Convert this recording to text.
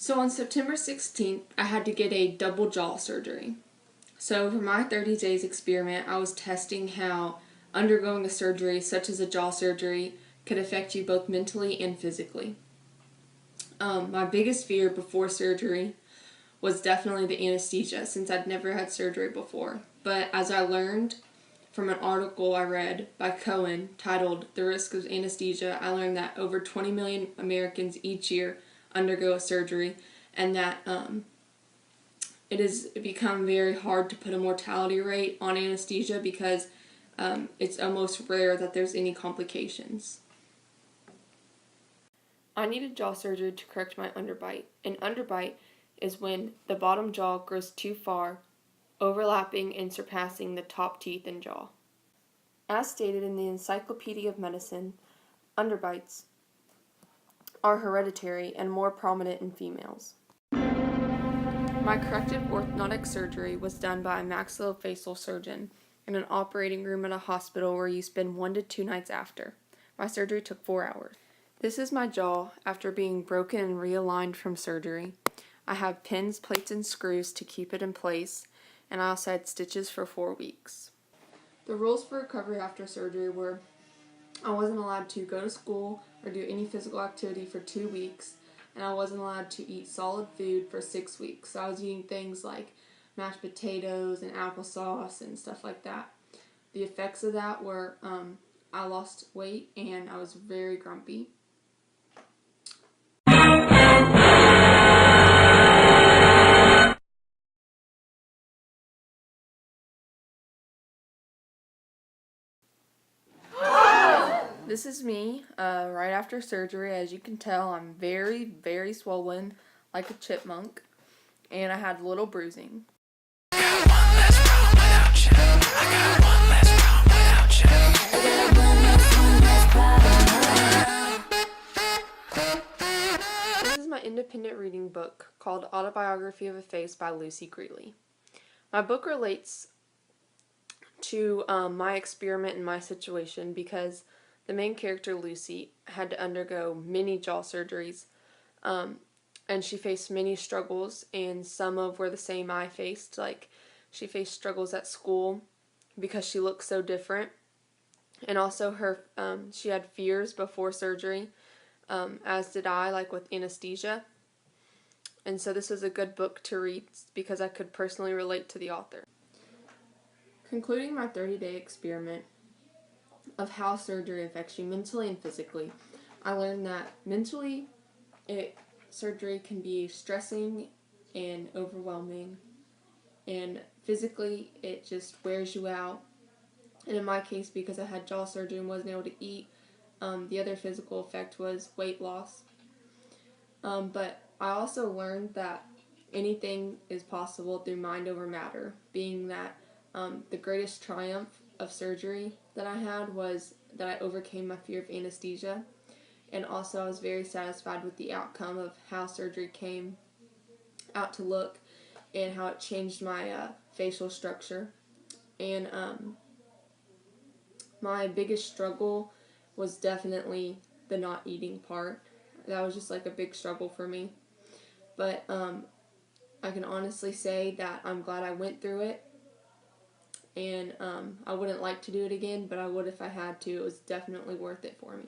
So on September 16th, I had to get a double jaw surgery. So for my 30 days experiment, I was testing how undergoing a surgery such as a jaw surgery could affect you both mentally and physically. My biggest fear before surgery was definitely the anesthesia, since I'd never had surgery before. But as I learned from an article I read by Cohen titled "The Risk of Anesthesia," I learned that over 20 million Americans each year undergo a surgery, and that it has become very hard to put a mortality rate on anesthesia because it's almost rare that there's any complications. I needed jaw surgery to correct my underbite. An underbite is when the bottom jaw grows too far, overlapping and surpassing the top teeth and jaw. As stated in the Encyclopedia of Medicine, underbites are hereditary and more prominent in females. My corrective orthodontic surgery was done by a maxillofacial surgeon in an operating room at a hospital where you spend 1 to 2 nights after. My surgery took 4 hours. This is my jaw after being broken and realigned from surgery. I have pins, plates, and screws to keep it in place, and I also had stitches for 4 weeks. The rules for recovery after surgery were I wasn't allowed to go to school or do any physical activity for 2 weeks, and I wasn't allowed to eat solid food for 6 weeks. So I was eating things like mashed potatoes and applesauce and stuff like that. The effects of that were I lost weight and I was very grumpy. This is me right after surgery. As you can tell, I'm very, very swollen like a chipmunk, and I had little bruising. This is my independent reading book called Autobiography of a Face by Lucy Greeley. My book relates to my experiment and my situation because the main character, Lucy, had to undergo many jaw surgeries, and she faced many struggles, and some of were the same I faced. Like, she faced struggles at school because she looked so different, and also she had fears before surgery, as did I, like with anesthesia. And so this was a good book to read because I could personally relate to the author. Concluding my 30-day experiment of how surgery affects you mentally and physically, I learned that mentally, surgery can be stressing and overwhelming, and physically, it just wears you out. And in my case, because I had jaw surgery and wasn't able to eat, the other physical effect was weight loss. But I also learned that anything is possible through mind over matter, being that the greatest triumph of surgery that I had was that I overcame my fear of anesthesia, and also I was very satisfied with the outcome of how surgery came out to look and how it changed my facial structure. And my biggest struggle was definitely the not eating part. That was just like a big struggle for me. But I can honestly say that I'm glad I went through it. And I wouldn't like to do it again, but I would if I had to. It was definitely worth it for me.